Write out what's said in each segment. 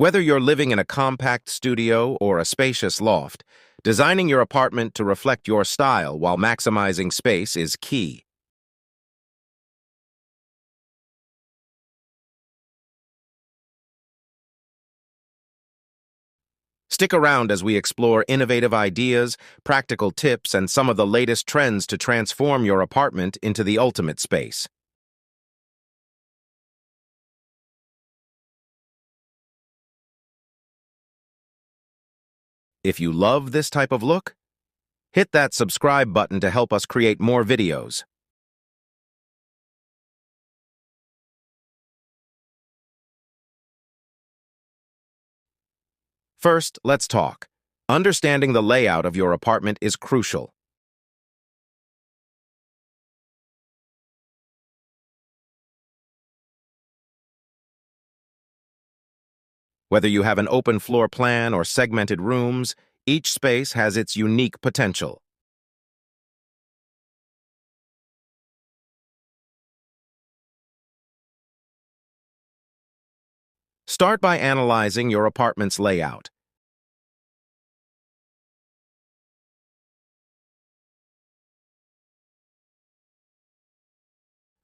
Whether you're living in a compact studio or a spacious loft, designing your apartment to reflect your style while maximizing space is key. Stick around as we explore innovative ideas, practical tips, and some of the latest trends to transform your apartment into the ultimate space. If you love this type of look, hit that subscribe button to help us create more videos. First, let's talk. Understanding the layout of your apartment is crucial. Whether you have an open floor plan or segmented rooms, each space has its unique potential. Start by analyzing your apartment's layout.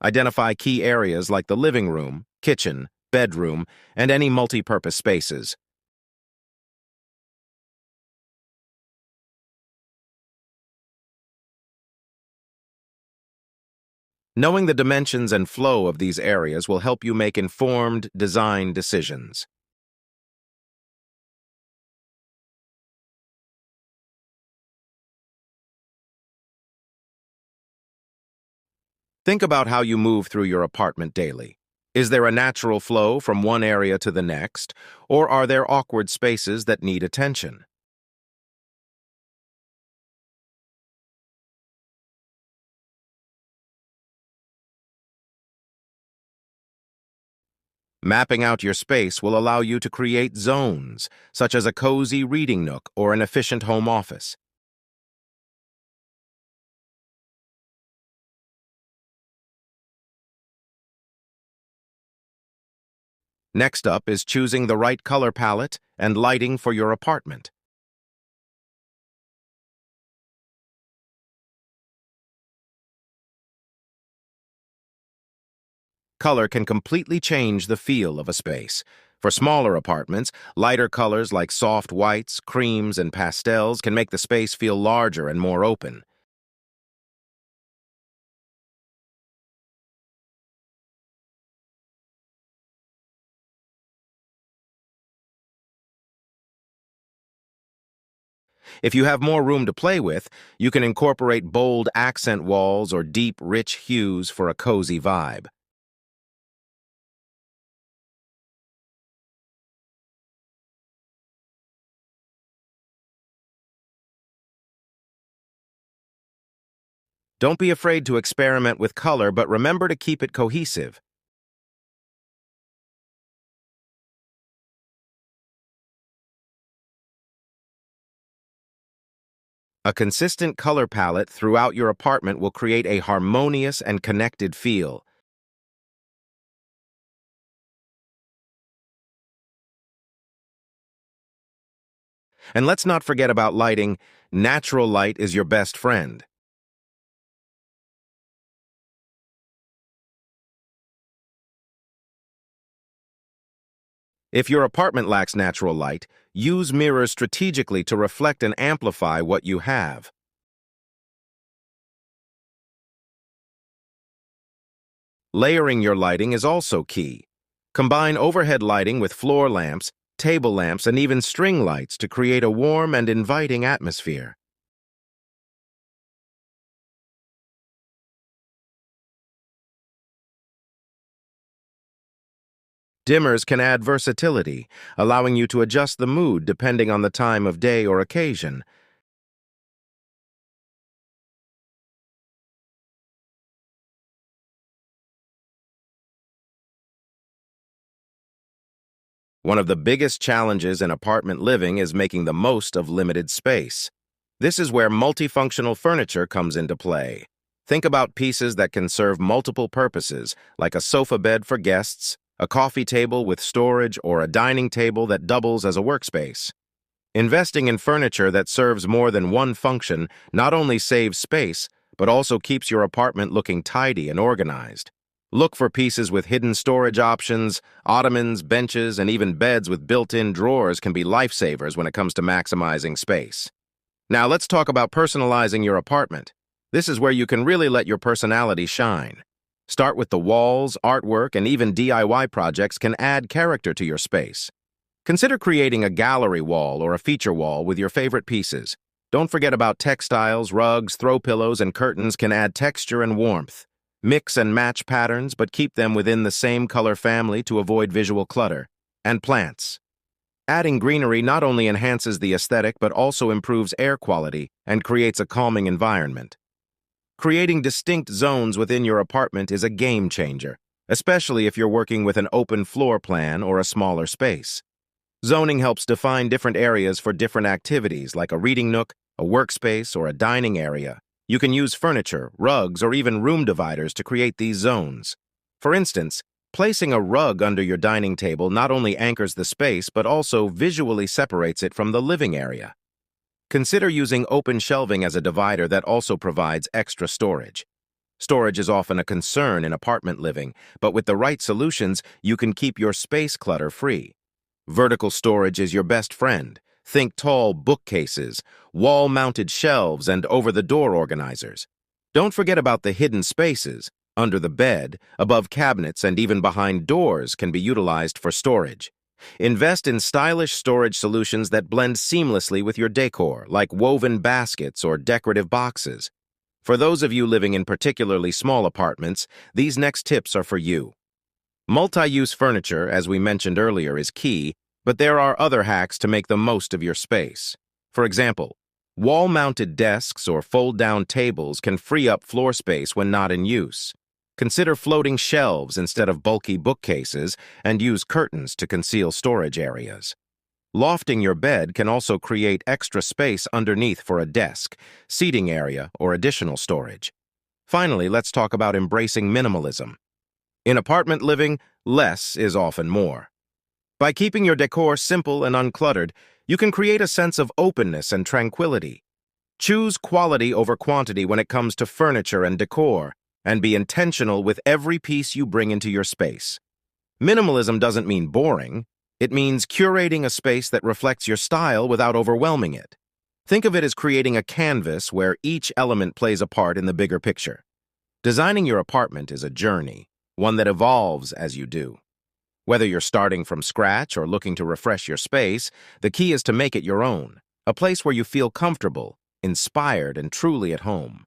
Identify key areas like the living room, kitchen, bedroom, and any multi-purpose spaces. Knowing the dimensions and flow of these areas will help you make informed design decisions. Think about how you move through your apartment daily. Is there a natural flow from one area to the next, or are there awkward spaces that need attention? Mapping out your space will allow you to create zones, such as a cozy reading nook or an efficient home office. Next up is choosing the right color palette and lighting for your apartment. Color can completely change the feel of a space. For smaller apartments, lighter colors like soft whites, creams, and pastels can make the space feel larger and more open. If you have more room to play with, you can incorporate bold accent walls or deep, rich hues for a cozy vibe. Don't be afraid to experiment with color, but remember to keep it cohesive. A consistent color palette throughout your apartment will create a harmonious and connected feel. And let's not forget about lighting. Natural light is your best friend. If your apartment lacks natural light, use mirrors strategically to reflect and amplify what you have. Layering your lighting is also key. Combine overhead lighting with floor lamps, table lamps, and even string lights to create a warm and inviting atmosphere. Dimmers can add versatility, allowing you to adjust the mood depending on the time of day or occasion. One of the biggest challenges in apartment living is making the most of limited space. This is where multifunctional furniture comes into play. Think about pieces that can serve multiple purposes, like a sofa bed for guests, a coffee table with storage, or a dining table that doubles as a workspace. Investing in furniture that serves more than one function not only saves space, but also keeps your apartment looking tidy and organized. Look for pieces with hidden storage options. Ottomans, benches, and even beds with built-in drawers can be lifesavers when it comes to maximizing space. Now let's talk about personalizing your apartment. This is where you can really let your personality shine. Start with the walls, artwork, and even DIY projects can add character to your space. Consider creating a gallery wall or a feature wall with your favorite pieces. Don't forget about textiles, rugs, throw pillows, and curtains can add texture and warmth. Mix and match patterns, but keep them within the same color family to avoid visual clutter. And plants. Adding greenery not only enhances the aesthetic but also improves air quality and creates a calming environment. Creating distinct zones within your apartment is a game changer, especially if you're working with an open floor plan or a smaller space. Zoning helps define different areas for different activities like a reading nook, a workspace, or a dining area. You can use furniture, rugs, or even room dividers to create these zones. For instance, placing a rug under your dining table not only anchors the space but also visually separates it from the living area. Consider using open shelving as a divider that also provides extra storage. Storage is often a concern in apartment living, but with the right solutions, you can keep your space clutter-free. Vertical storage is your best friend. Think tall bookcases, wall-mounted shelves, and over-the-door organizers. Don't forget about the hidden spaces. Under the bed, above cabinets, and even behind doors can be utilized for storage. Invest in stylish storage solutions that blend seamlessly with your decor, like woven baskets or decorative boxes. For those of you living in particularly small apartments, these next tips are for you. Multi-use furniture, as we mentioned earlier, is key, but there are other hacks to make the most of your space. For example, wall-mounted desks or fold-down tables can free up floor space when not in use. Consider floating shelves instead of bulky bookcases and use curtains to conceal storage areas. Lofting your bed can also create extra space underneath for a desk, seating area, or additional storage. Finally, let's talk about embracing minimalism. In apartment living, less is often more. By keeping your decor simple and uncluttered, you can create a sense of openness and tranquility. Choose quality over quantity when it comes to furniture and decor, and be intentional with every piece you bring into your space. Minimalism doesn't mean boring. It means curating a space that reflects your style without overwhelming it. Think of it as creating a canvas where each element plays a part in the bigger picture. Designing your apartment is a journey, one that evolves as you do. Whether you're starting from scratch or looking to refresh your space, the key is to make it your own, a place where you feel comfortable, inspired, and truly at home.